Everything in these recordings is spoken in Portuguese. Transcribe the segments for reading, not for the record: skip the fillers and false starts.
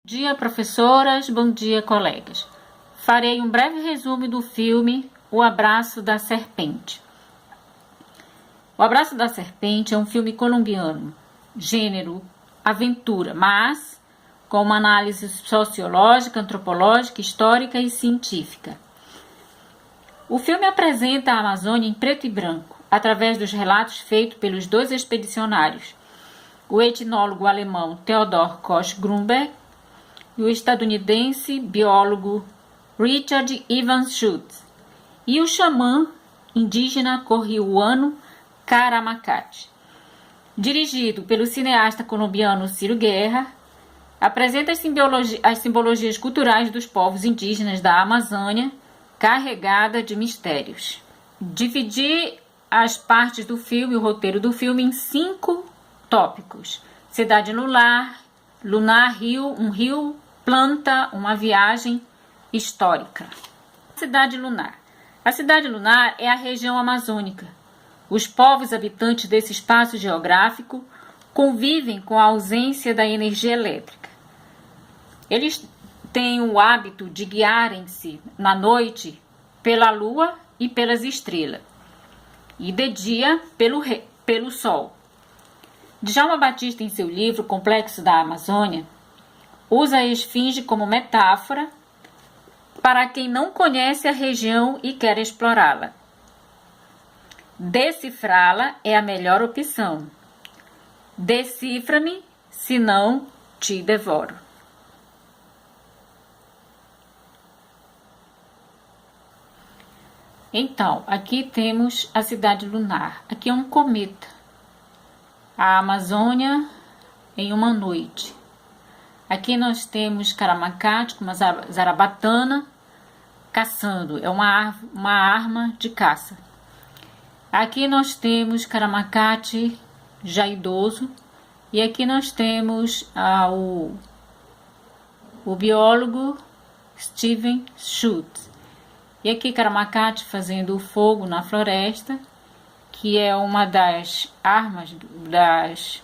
Bom dia, professoras, bom dia, colegas. Farei um breve resumo do filme O Abraço da Serpente. O Abraço da Serpente é um filme colombiano, gênero aventura, mas com uma análise sociológica, antropológica, histórica e científica. O filme apresenta a Amazônia em preto e branco, através dos relatos feitos pelos dois expedicionários, o etnólogo alemão Theodor Koch-Grünberg e o estadunidense biólogo Richard Evans Schultz, e o xamã indígena corriuano Karamacate. Dirigido pelo cineasta colombiano Ciro Guerra, apresenta as simbologias culturais dos povos indígenas da Amazônia, carregada de mistérios. Dividi as partes do filme, o roteiro do filme, em 5 tópicos: cidade lunar, rio, um rio, planta, uma viagem histórica. Cidade lunar. A cidade lunar é a região amazônica. Os povos habitantes desse espaço geográfico convivem com a ausência da energia elétrica. Eles têm o hábito de guiarem-se na noite pela lua e pelas estrelas, e de dia pelo sol. Djalma Batista, em seu livro Complexo da Amazônia, usa a esfinge como metáfora para quem não conhece a região e quer explorá-la. Decifrá-la é a melhor opção. Decifra-me, senão te devoro. Então, aqui temos a cidade lunar. Aqui é um cometa. A Amazônia em uma noite. Aqui nós temos Karamacate com uma zarabatana caçando. É uma arma de caça. Aqui nós temos Karamacate já idoso. E aqui nós temos o biólogo Steven Schultz. E aqui Karamacate fazendo o fogo na floresta, que é uma das armas das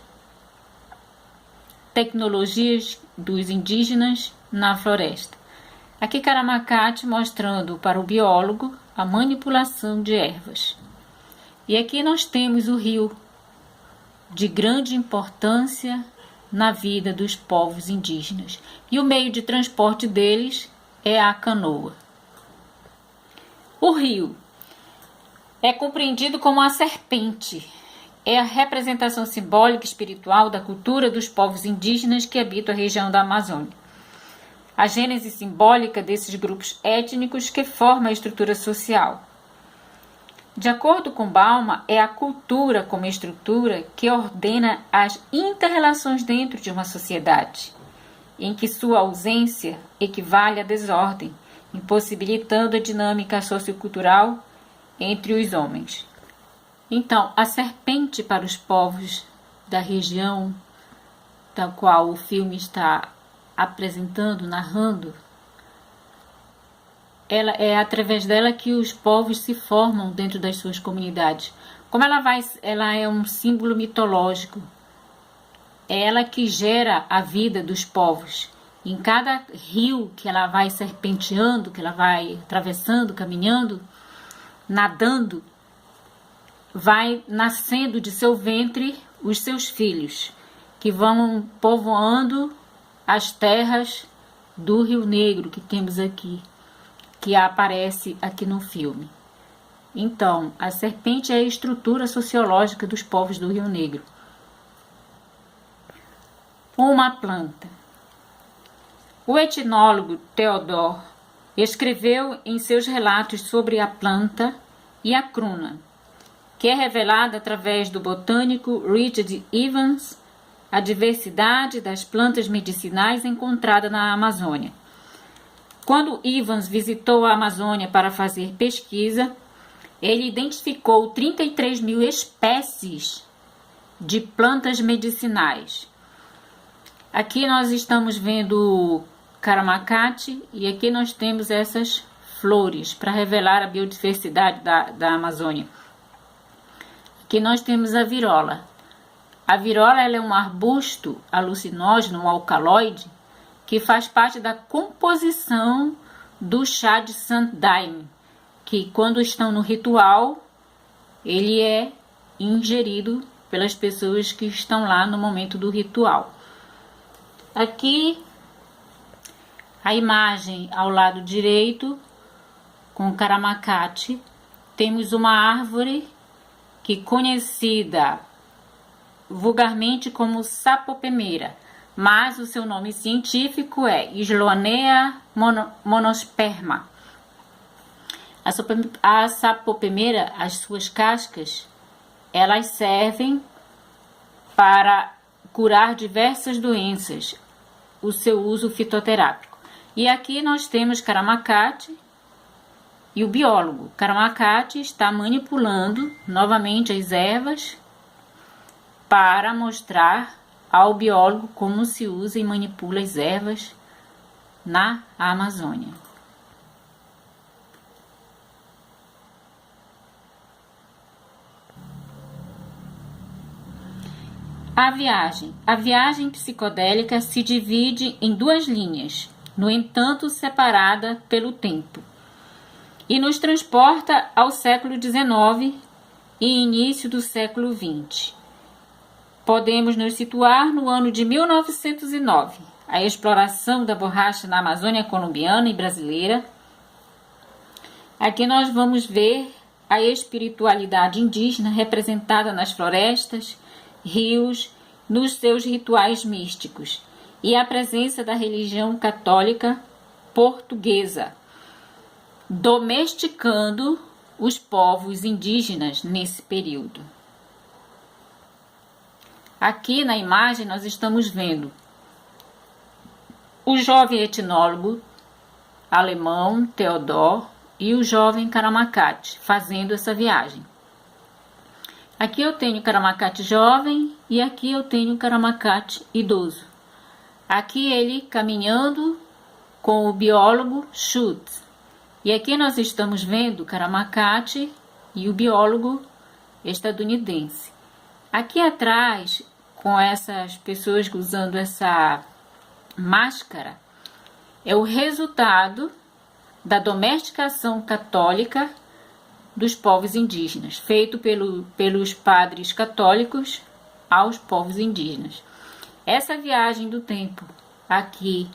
tecnologias dos indígenas na floresta. Aqui Karamacate mostrando para o biólogo a manipulação de ervas. E aqui nós temos o rio, de grande importância na vida dos povos indígenas. E o meio de transporte deles é a canoa. O rio é compreendido como a serpente. É a representação simbólica e espiritual da cultura dos povos indígenas que habitam a região da Amazônia. A gênese simbólica desses grupos étnicos que formam a estrutura social. De acordo com Balma, é a cultura como estrutura que ordena as inter-relações dentro de uma sociedade, em que sua ausência equivale à desordem, impossibilitando a dinâmica sociocultural entre os homens. Então, a serpente para os povos da região da qual o filme está apresentando, narrando, é através dela que os povos se formam dentro das suas comunidades. Como ela é um símbolo mitológico, é ela que gera a vida dos povos. Em cada rio que ela vai serpenteando, que ela vai atravessando, caminhando, nadando, vai nascendo de seu ventre os seus filhos, que vão povoando as terras do Rio Negro que temos aqui, que aparece aqui no filme. Então, a serpente é a estrutura sociológica dos povos do Rio Negro. Uma planta. O etnólogo Theodor escreveu em seus relatos sobre a planta e a cruna, que é revelada através do botânico Richard Evans, a diversidade das plantas medicinais encontrada na Amazônia. Quando Evans visitou a Amazônia para fazer pesquisa, ele identificou 33 mil espécies de plantas medicinais. Aqui nós estamos vendo Karamacate e aqui nós temos essas flores para revelar a biodiversidade da Amazônia. Aqui nós temos a virola. A virola ela é um arbusto alucinógeno, um alcaloide, que faz parte da composição do chá de Sandaime, que quando estão no ritual, ele é ingerido pelas pessoas que estão lá no momento do ritual. Aqui, a imagem ao lado direito, com o caramacate, temos uma árvore que é conhecida vulgarmente como sapopemeira, mas o seu nome científico é Sloanea monosperma. A sapopemeira, as suas cascas, elas servem para curar diversas doenças, o seu uso fitoterápico. E aqui nós temos caramacate e o biólogo. Caramacate está manipulando novamente as ervas para mostrar ao biólogo como se usa e manipula as ervas na Amazônia. A viagem psicodélica se divide em duas linhas, no entanto separada pelo tempo, e nos transporta ao século XIX e início do século XX. Podemos nos situar no ano de 1909, a exploração da borracha na Amazônia colombiana e brasileira. Aqui nós vamos ver a espiritualidade indígena representada nas florestas, rios, nos seus rituais místicos, e a presença da religião católica portuguesa, domesticando os povos indígenas nesse período. Aqui na imagem nós estamos vendo o jovem etnólogo alemão Theodor e o jovem caramacate fazendo essa viagem. Aqui eu tenho o caramacate jovem e aqui eu tenho o caramacate idoso. Aqui ele caminhando com o biólogo Schultz. E aqui nós estamos vendo o caramacate e o biólogo estadunidense. Aqui atrás, com essas pessoas usando essa máscara, é o resultado da domesticação católica dos povos indígenas, feito pelos padres católicos aos povos indígenas. Essa viagem do tempo, aqui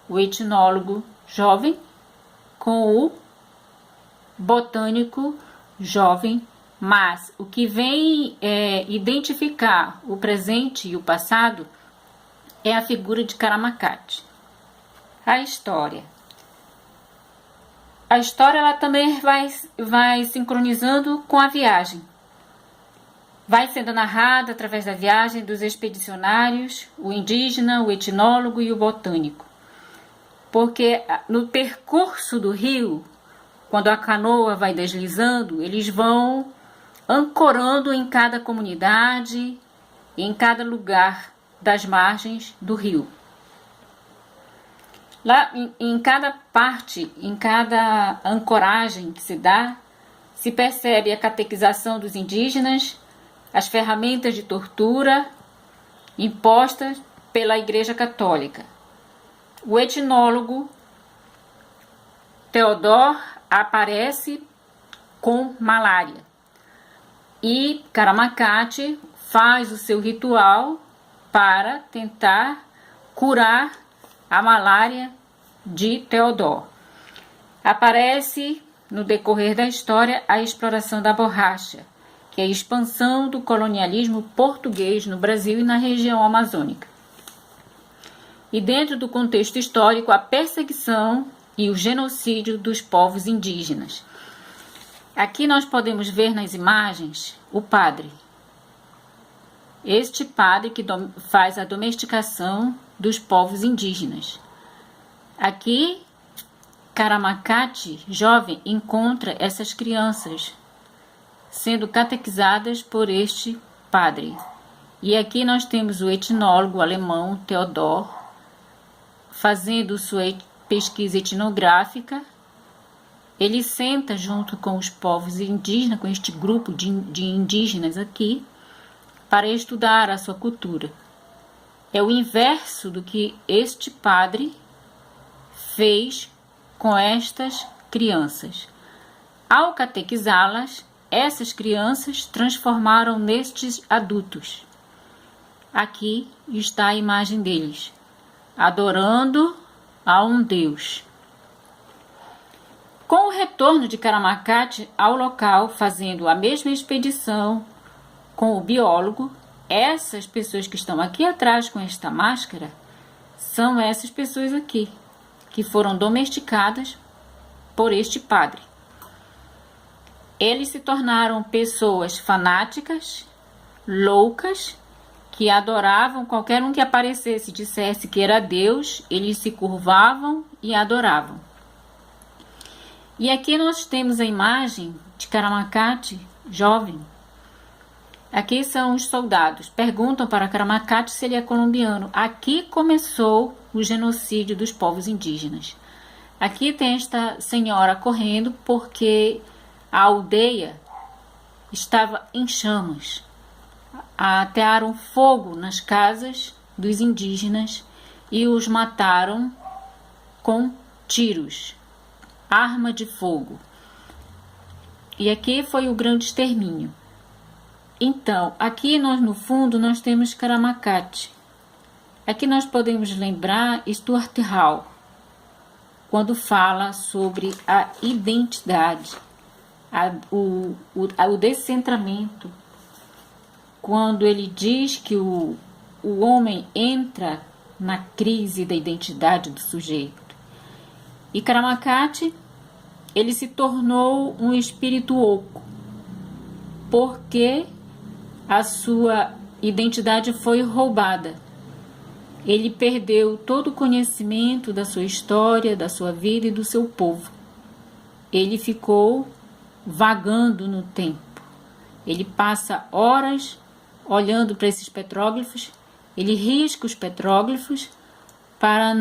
o etnólogo jovem com o botânico jovem, mas o que vem identificar o presente e o passado é a figura de caramacate. A história ela também vai sincronizando com a viagem. Vai sendo narrada através da viagem dos expedicionários, o indígena, o etnólogo e o botânico. Porque no percurso do rio, quando a canoa vai deslizando, eles vão ancorando em cada comunidade, em cada lugar das margens do rio. Lá, em cada parte, em cada ancoragem que se dá, se percebe a catequização dos indígenas, as ferramentas de tortura impostas pela Igreja Católica. O etnólogo Theodor aparece com malária e Caramacate faz o seu ritual para tentar curar a malária de Theodor. Aparece no decorrer da história a exploração da borracha, que é a expansão do colonialismo português no Brasil e na região amazônica. E dentro do contexto histórico, a perseguição e o genocídio dos povos indígenas. Aqui nós podemos ver nas imagens o padre. Este padre que faz a domesticação dos povos indígenas. Aqui, Caramacate, jovem, encontra essas crianças sendo catequizadas por este padre. E aqui nós temos o etnólogo alemão Theodor fazendo sua pesquisa etnográfica. Ele senta junto com os povos indígenas, com este grupo de indígenas aqui, para estudar a sua cultura. é o inverso do que este padre fez com estas crianças. Ao catequizá-las, essas crianças transformaram nestes adultos. Aqui está a imagem deles, adorando a um Deus. Com o retorno de Karamakath ao local, fazendo a mesma expedição com o biólogo, essas pessoas que estão aqui atrás com esta máscara são essas pessoas aqui, que foram domesticadas por este padre. Eles se tornaram pessoas fanáticas, loucas, que adoravam qualquer um que aparecesse e dissesse que era Deus, eles se curvavam e adoravam. E aqui nós temos a imagem de Karamakath, jovem. Aqui são os soldados. Perguntam para Karamakath se ele é colombiano. Aqui começou o genocídio dos povos indígenas. Aqui tem esta senhora correndo porque a aldeia estava em chamas. Atearam fogo nas casas dos indígenas e os mataram com tiros, arma de fogo. E aqui foi o grande extermínio. Então, aqui nós no fundo nós temos Karamakath. Aqui nós podemos lembrar Stuart Hall, quando fala sobre a identidade, o descentramento, quando ele diz que o homem entra na crise da identidade do sujeito. E Karamakath, ele se tornou um espírito oco, porque a sua identidade foi roubada. Ele perdeu todo o conhecimento da sua história, da sua vida e do seu povo. Ele ficou vagando no tempo. Ele passa horas olhando para esses petróglifos, ele risca os petróglifos para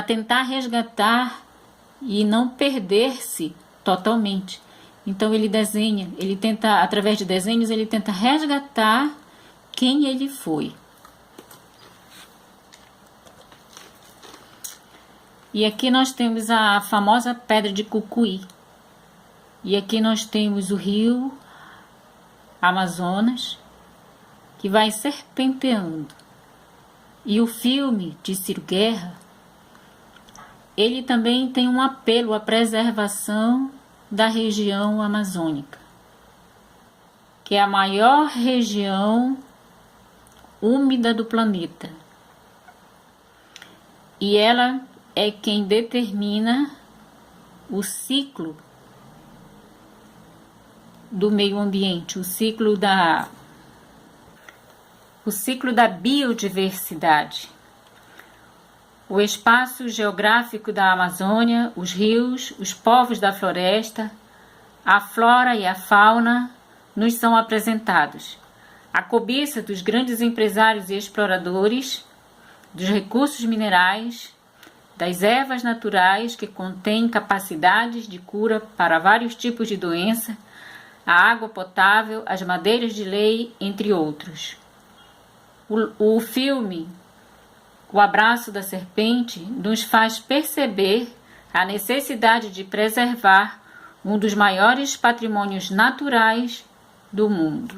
tentar resgatar e não perder-se totalmente. Então ele desenha, ele tenta, através de desenhos, ele tenta resgatar quem ele foi. E aqui nós temos a famosa pedra de Cucuí. E aqui nós temos o rio Amazonas, que vai serpenteando. E o filme de Ciro Guerra, ele também tem um apelo à preservação da região amazônica, que é a maior região úmida do planeta. E ela é quem determina o ciclo do meio ambiente, o ciclo da biodiversidade. O espaço geográfico da Amazônia, os rios, os povos da floresta, a flora e a fauna nos são apresentados. A cobiça dos grandes empresários e exploradores, dos recursos minerais, das ervas naturais que contêm capacidades de cura para vários tipos de doença, a água potável, as madeiras de lei, entre outros. O filme O Abraço da Serpente nos faz perceber a necessidade de preservar um dos maiores patrimônios naturais do mundo.